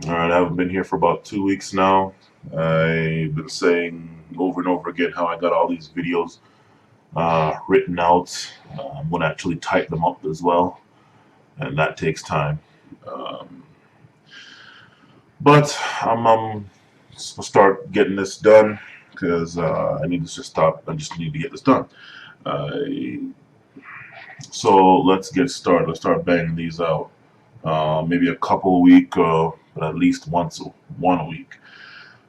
Alright, I haven't been here for about 2 weeks now. I've been saying over and over again how I got all these videos written out. I'm going to actually type them up as well, and that takes time. Um, but I'm just gonna start getting this done because I need to just stop. I just need to get this done. Uh, so let's get started. Let's start banging these out. Maybe a couple a week, but at least one a week.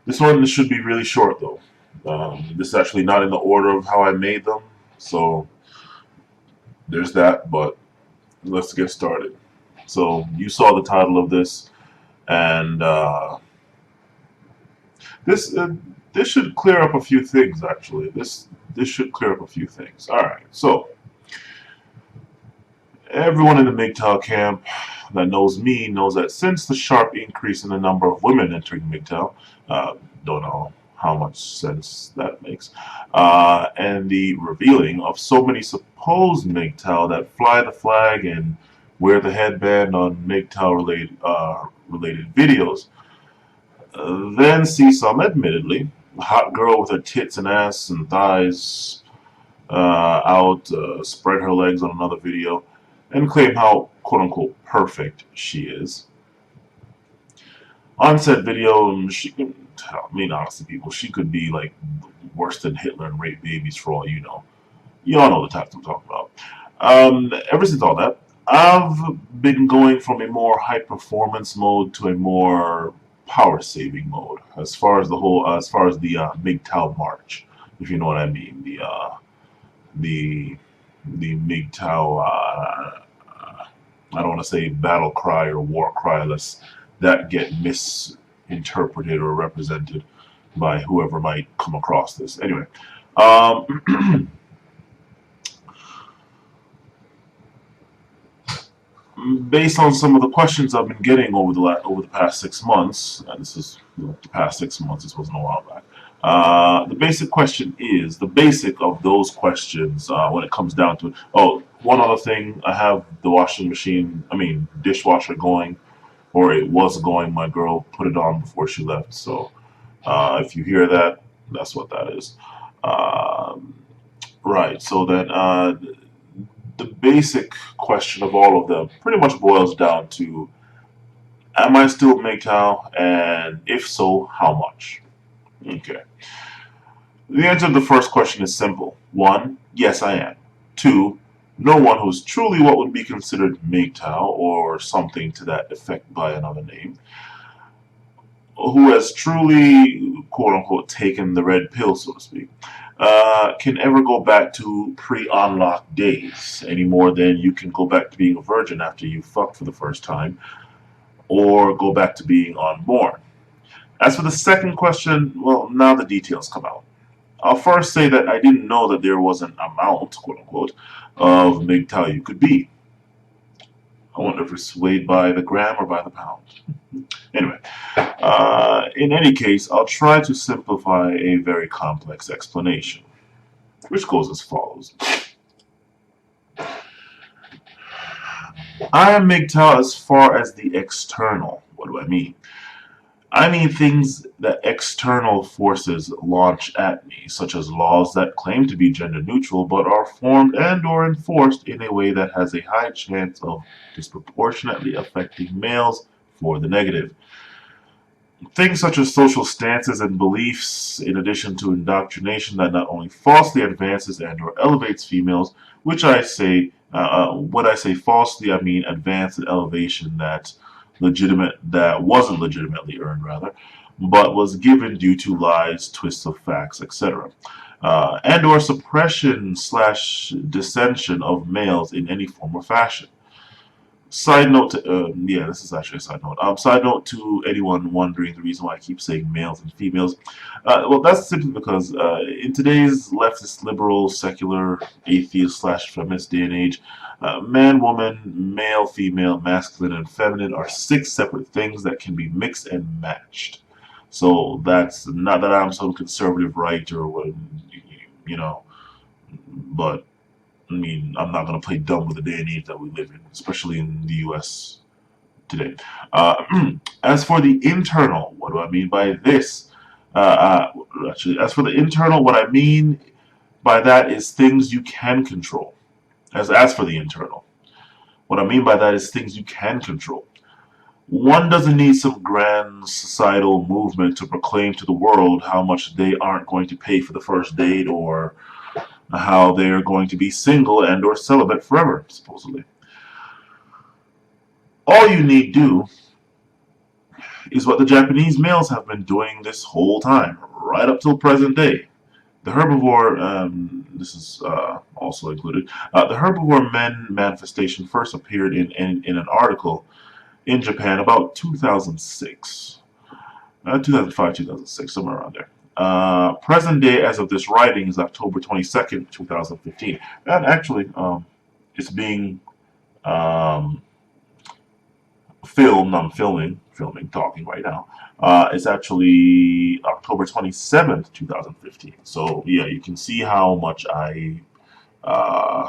This one should be really short though. This is actually not in the order of how I made them, so there's that. But let's get started. So you saw the title of this, and this this should clear up a few things. Actually, this should clear up a few things. All right. So everyone in the MGTOW camp that knows me knows that since the sharp increase in the number of women entering MGTOW, don't know how much sense that makes, and the revealing of so many supposed MGTOW that fly the flag and wear the headband on MGTOW related videos, then see some, admittedly, hot girl with her tits and ass and thighs out, spread her legs on another video, and claim how quote unquote perfect she is. On said video, she can, I mean, honestly, people, she could be like worse than Hitler and rape babies for all you know. You all know the types I'm talking about. Ever since all that, I've been going from a more high performance mode to a more power saving mode. As far as the MGTOW march, if you know what I mean, the MGTOW. I don't want to say battle cry or war cry, unless that get misinterpreted or represented by whoever might come across this. Anyway, um, based on some of the questions I've been getting over the past 6 months, and this is the past 6 months. This wasn't a while back. The basic question is the basic of those questions when it comes down to it. Oh, one other thing, I have the washing machine, I mean dishwasher going, or it was going. My girl put it on before she left, so if you hear that, that's what that is. Um, right. So then, the basic question of all of them pretty much boils down to: am I still MGTOW, and if so, how much? Okay. The answer to the first question is simple. One, yes, I am. Two, no one who's truly what would be considered MGTOW or something to that effect by another name, who has truly, quote unquote, taken the red pill, so to speak, can ever go back to pre unlock days any more than you can go back to being a virgin after you fucked for the first time, or go back to being unborn. As for the second question, well, now the details come out. I'll first say that I didn't know that there was an amount, quote unquote, of MGTOW you could be. I wonder if it's weighed by the gram or by the pound. Anyway, in any case, I'll try to simplify a very complex explanation, which goes as follows. I am MGTOW as far as the external. What do I mean? I mean things that external forces launch at me, such as laws that claim to be gender neutral but are formed and or enforced in a way that has a high chance of disproportionately affecting males for the negative. Things such as social stances and beliefs, in addition to indoctrination that not only falsely advances and/or elevates females, when I say falsely, I mean advance and elevation that wasn't legitimately earned, rather, but was given due to lies, twists of facts, etc., and/or suppression slash dissension of males in any form or fashion. Side note to, yeah, this is actually a side note. Side note to anyone wondering the reason why I keep saying males and females. Well, that's simply because in today's leftist, liberal, secular, atheist slash feminist day and age, man, woman, male, female, masculine, and feminine are six separate things that can be mixed and matched. So that's not that I'm some conservative right or what, you know, but I mean, I'm not going to play dumb with the day and age that we live in, especially in the U.S. today. As for the internal, what do I mean by this? Actually, as for the internal, what I mean by that is things you can control. As for the internal, what I mean by that is things you can control. One doesn't need some grand societal movement to proclaim to the world how much they aren't going to pay for the first date or how they're going to be single and or celibate forever, supposedly. All you need do is what the Japanese males have been doing this whole time, right up till present day. The herbivore, this is also included, the herbivore men manifestation first appeared in an article in Japan about 2006. 2005, 2006, somewhere around there. Present day, as of this writing, is October 22nd, 2015. And actually, it's being um, filmed. I'm filming, talking right now. It's actually October 27th, 2015. So, yeah, you can see how much uh,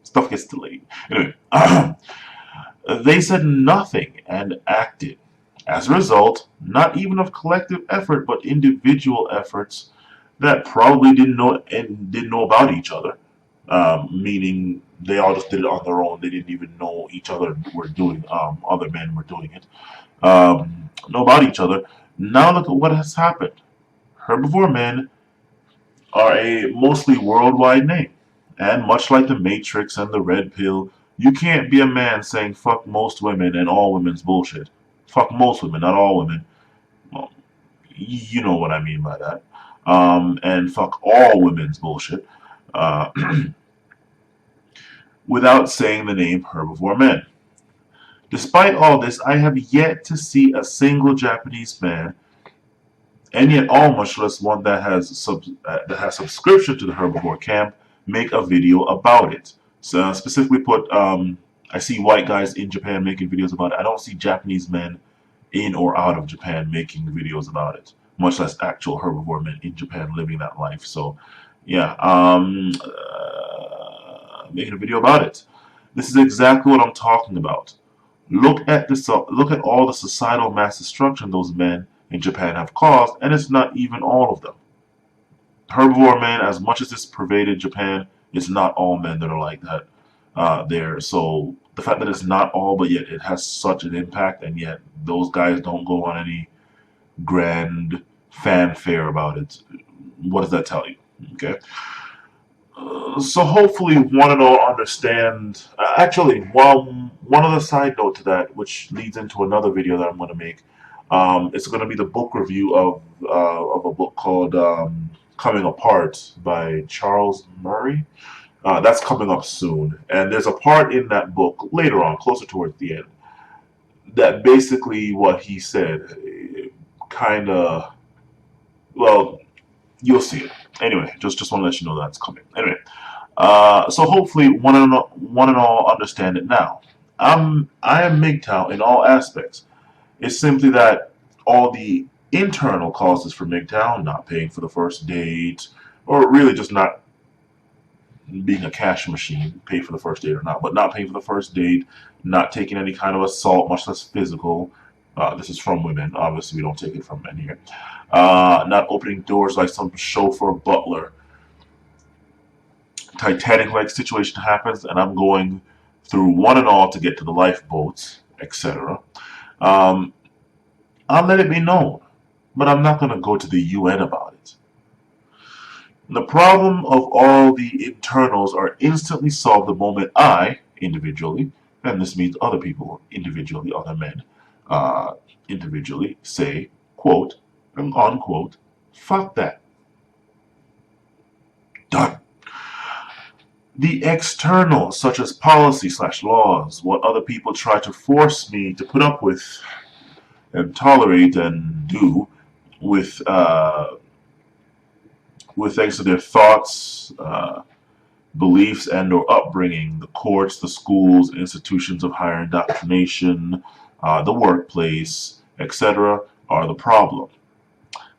stuff gets delayed. Anyway, they said nothing and acted. As a result, not even of collective effort, but individual efforts that probably didn't know about each other. Meaning they all just did it on their own. They didn't even know each other were doing. Other men were doing it. Know about each other. Now look at what has happened. Herbivore men are a mostly worldwide name, and much like the Matrix and the Red Pill, you can't be a man saying fuck most women and all women's bullshit. Fuck most women, not all women. Well, you know what I mean by that. And fuck all women's bullshit. Uh, without saying the name herbivore men. Despite all this, I have yet to see a single Japanese man, and yet all much less one that has subscription to the herbivore camp, make a video about it. So specifically put, I see white guys in Japan making videos about it. I don't see Japanese men in or out of Japan making videos about it, much less actual herbivore men in Japan living that life. So, yeah, making a video about it. This is exactly what I'm talking about. Look at all the societal mass destruction those men in Japan have caused, and it's not even all of them. Herbivore men, as much as this pervaded Japan, it's not all men that are like that there. So the fact that it's not all, but yet it has such an impact, and yet those guys don't go on any grand fanfare about it. What does that tell you? Okay. So hopefully one and all understand. Actually, one other side note to that, which leads into another video that I'm going to make. It's going to be the book review of a book called "Coming Apart" by Charles Murray. That's coming up soon, and there's a part in that book later on, closer towards the end, that basically what he said, kind of, well, you'll see it. Anyway, just want to let you know that's coming. Anyway. So hopefully one and all understand it now. I am MGTOW in all aspects. It's simply that all the internal causes for MGTOW, not paying for the first date, or really just not being a cash machine, pay for the first date or not, but not paying for the first date, not taking any kind of assault, much less physical. This is from women. Obviously, we don't take it from men here. Not opening doors like some chauffeur butler. Titanic-like situation happens, and I'm going through one and all to get to the lifeboats, etc. Um, I'll let it be known, but I'm not going to go to the UN about it. The problem of all the internals are instantly solved the moment I, individually, and this means other people individually, other men, uh, individually, say, quote, and unquote, fuck that. Done. The external, such as policy/laws, what other people try to force me to put up with and tolerate and do with thanks to their thoughts, beliefs, and/or upbringing, the courts, the schools, institutions of higher indoctrination, the workplace, etc., are the problem.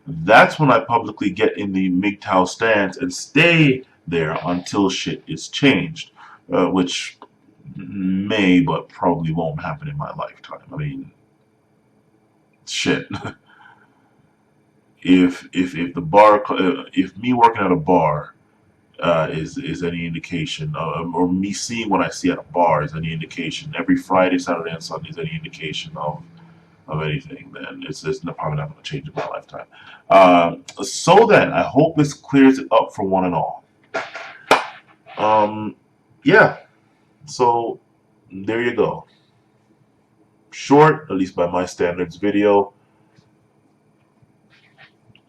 That's when I publicly get in the MGTOW stance and stay there until shit is changed, which May, but probably won't happen in my lifetime. I mean, shit. If the bar, if me working at a bar is any indication, or me seeing what I see at a bar is any indication, every Friday, Saturday, and Sunday is any indication of anything, then it's probably not going to change in my lifetime. So then, I hope this clears it up for one and all. Um, yeah. So there you go. Short, at least by my standards, video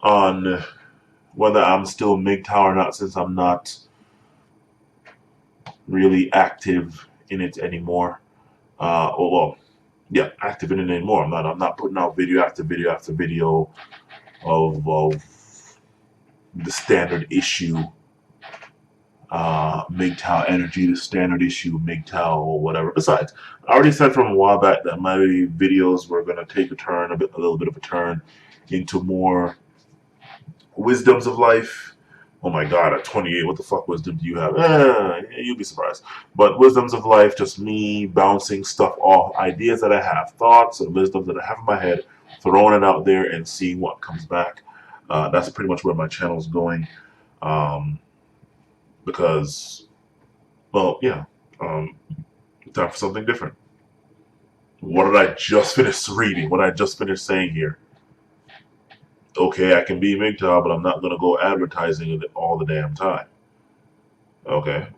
on whether I'm still MGTOW or not, since I'm not really active in it anymore. Well, yeah, active in it anymore. I'm not putting out video after video after video of the standard issue MGTOW energy, the standard issue MGTOW or whatever. Besides, I already said from a while back that my videos were gonna take a turn, a little bit of a turn into more wisdoms of life. Oh my god, at 28, what the fuck wisdom do you have? You'd be surprised. But wisdoms of life, just me bouncing stuff off, ideas that I have, thoughts and wisdoms that I have in my head, throwing it out there and seeing what comes back. That's pretty much where my channel's going. Um, because, well, yeah, um, time for something different. What did I just finish reading? What did I just finished saying here? Okay, I can be MGTOW, but I'm not going to go advertising it all the damn time. Okay?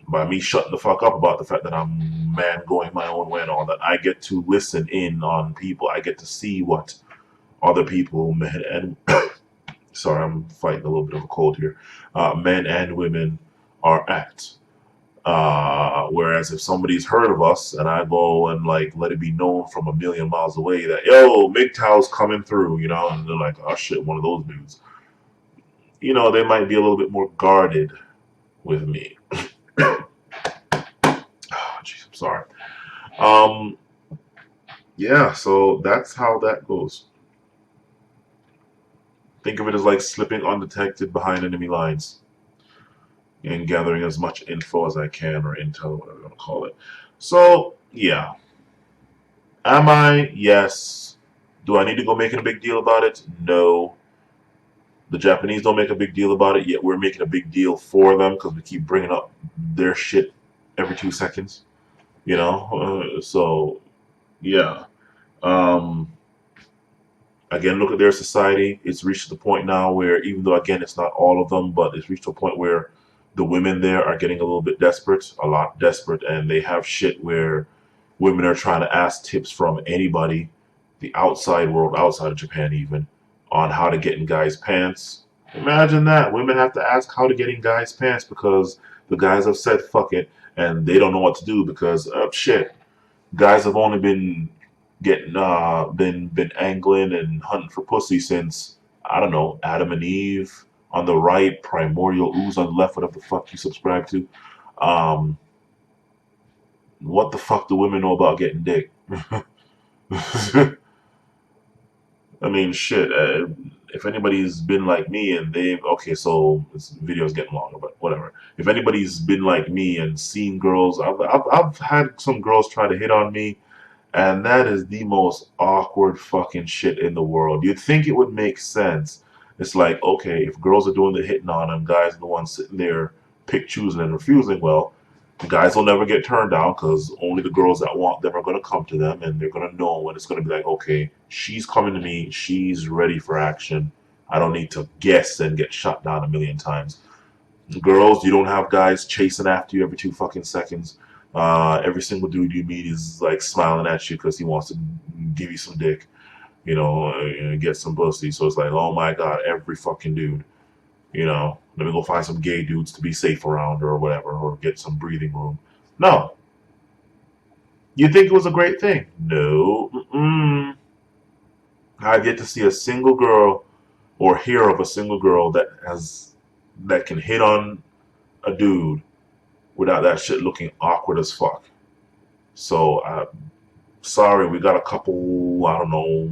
By me shutting the fuck up about the fact that I'm man going my own way and all that, I get to listen in on people. I get to see what other people, men and sorry, I'm fighting a little bit of a cold here. Men and women are at. Whereas if somebody's heard of us and I go and like let it be known from a million miles away that yo MGTOW's coming through, and they're like, oh shit, one of those dudes. They might be a little bit more guarded with me. Oh, jeez, I'm sorry. Um, yeah, so that's how that goes. Think of it as like slipping undetected behind enemy lines and gathering as much info as I can, or intel, whatever you want to call it. So, yeah. Am I? Yes. Do I need to go making a big deal about it? No. The Japanese don't make a big deal about it, yet we're making a big deal for them because we keep bringing up their shit every 2 seconds. So, yeah. Um, Again, look at their society. It's reached the point now where, even though, again, it's not all of them, but it's reached a point where the women there are getting a little bit desperate, a lot desperate, and they have shit where women are trying to ask tips from anybody, the outside world, outside of Japan even, on how to get in guys' pants. Imagine that. Women have to ask how to get in guys' pants because the guys have said fuck it, and they don't know what to do because of shit. Guys have only been getting been angling and hunting for pussy since, I don't know, Adam and Eve on the right, Primordial Ooze on the left, whatever the fuck you subscribe to. Um, what the fuck do women know about getting dick? I mean, shit. If anybody's been like me and they've okay, so this video's getting longer, but whatever. If anybody's been like me and seen girls, I've had some girls try to hit on me. And that is the most awkward fucking shit in the world. You'd think it would make sense. It's like, okay, if girls are doing the hitting on them, guys are the ones sitting there pick choosing and refusing, well, the guys will never get turned down because only the girls that want them are going to come to them and they're going to know when it's going to be like, okay, she's coming to me, she's ready for action. I don't need to guess and get shot down a million times. Girls, you don't have guys chasing after you every 2 fucking seconds. Every single dude you meet is like smiling at you because he wants to give you some dick, and get some pussy. So it's like, oh my god, every fucking dude, let me go find some gay dudes to be safe around or whatever, or get some breathing room. No, you think it was a great thing? No, I get to see a single girl or hear of a single girl that can hit on a dude without that shit looking awkward as fuck. So, sorry, we got a couple, I don't know,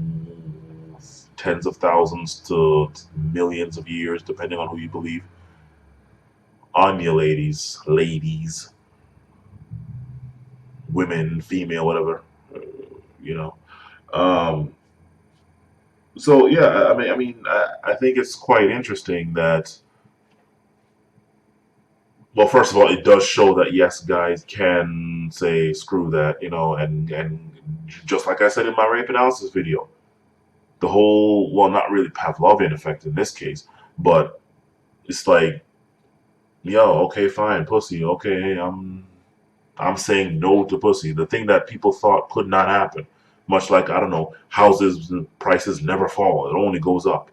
tens of thousands to millions of years, depending on who you believe, on you, ladies. Ladies. women, female, whatever, uh, you know. Um, so yeah, I think it's quite interesting that, well, first of all, it does show that yes, guys can say screw that, and just like I said in my rape analysis video, the whole, well, not really Pavlovian effect in this case, but it's like, yo, okay, fine, pussy, okay, I'm saying no to pussy. The thing that people thought could not happen, much like, I don't know, houses prices never fall, it only goes up.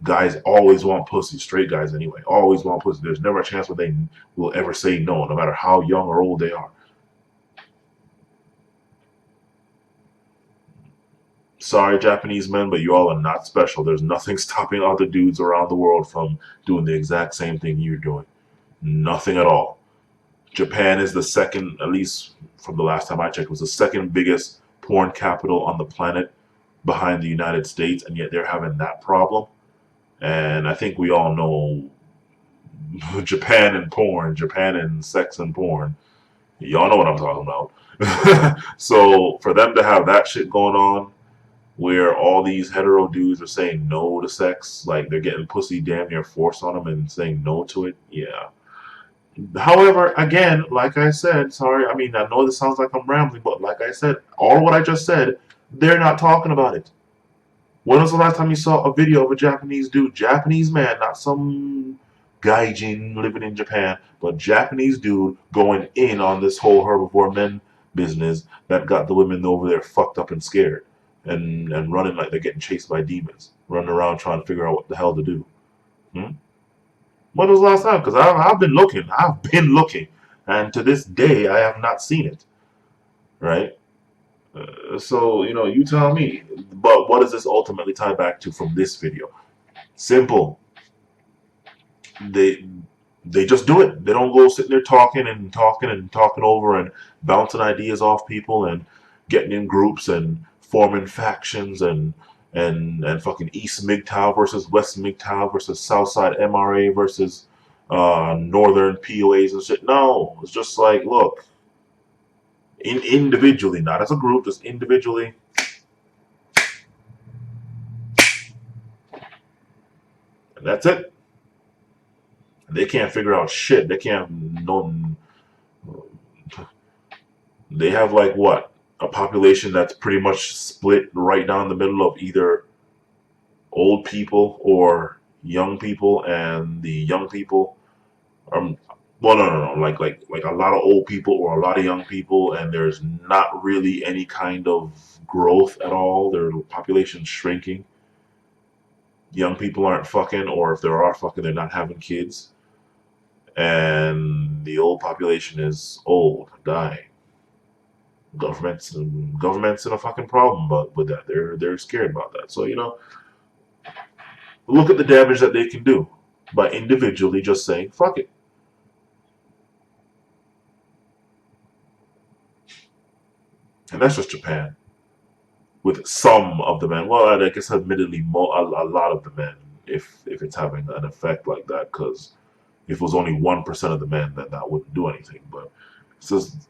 Guys always want pussy, straight guys anyway, always want pussy. There's never a chance where they will ever say no, no matter how young or old they are. Sorry, Japanese men, but you all are not special. There's nothing stopping other dudes around the world from doing the exact same thing you're doing. Nothing at all. Japan is the second, at least from the last time I checked, was the second biggest porn capital on the planet behind the United States, and yet they're having that problem. And I think we all know Japan and porn, Japan and sex and porn. Y'all know what I'm talking about. So for them to have that shit going on, where all these hetero dudes are saying no to sex, like they're getting pussy damn near forced on them and saying no to it, yeah. However, again, like I said, sorry, I know this sounds like I'm rambling, but like I said, all what I just said, they're not talking about it. When was the last time you saw a video of a Japanese dude, Japanese man, not some gaijin living in Japan, but Japanese dude going in on this whole herbivore men business that got the women over there fucked up and scared and running like they're getting chased by demons, running around trying to figure out what the hell to do. Hmm? When was the last time? Because I've been looking, and to this day I have not seen it. Right? So you tell me. But what does this ultimately tie back to from this video? Simple. They they just do it. They don't go sitting there talking and talking and talking over and bouncing ideas off people and getting in groups and forming factions and fucking East MGTOW versus West MGTOW versus Southside MRA versus Northern POAs and shit. No, it's just like, look, individually, not as a group, just individually. And that's it. They can't figure out shit. They can't no. They have like what, a population that's pretty much split right down the middle of either old people or young people, and the young people are, well, no, like a lot of old people or a lot of young people, and there's not really any kind of growth at all. Their population's shrinking. Young people aren't fucking, or if there are fucking, they're not having kids, and the old population is old, dying. Government's in a fucking problem, but with that, they're scared about that. So look at the damage that they can do by individually just saying fuck it. And that's just Japan. With some of the men, well, I guess admittedly, a lot of the men, if it's having an effect like that, because if it was only 1% of the men, then that wouldn't do anything. But it's just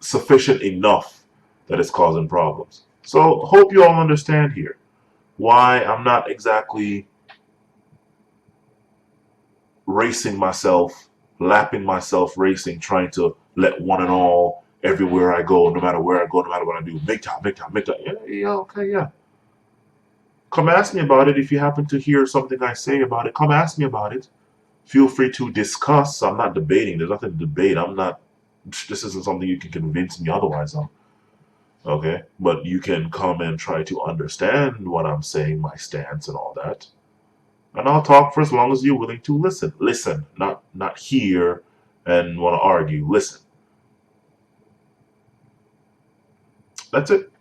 sufficient enough that it's causing problems. So hope you all understand here why I'm not exactly racing myself, lapping myself, racing, trying to let one and all, everywhere I go, no matter where I go, no matter what I do, big time, big time, big time. Yeah, yeah, okay, yeah. Come ask me about it if you happen to hear something I say about it. Come ask me about it. Feel free to discuss. I'm not debating. There's nothing to debate. I'm not. This isn't something you can convince me otherwise on. Okay, but you can come and try to understand what I'm saying, my stance, and all that. And I'll talk for as long as you're willing to listen. Listen, not hear and want to argue. Listen. That's it.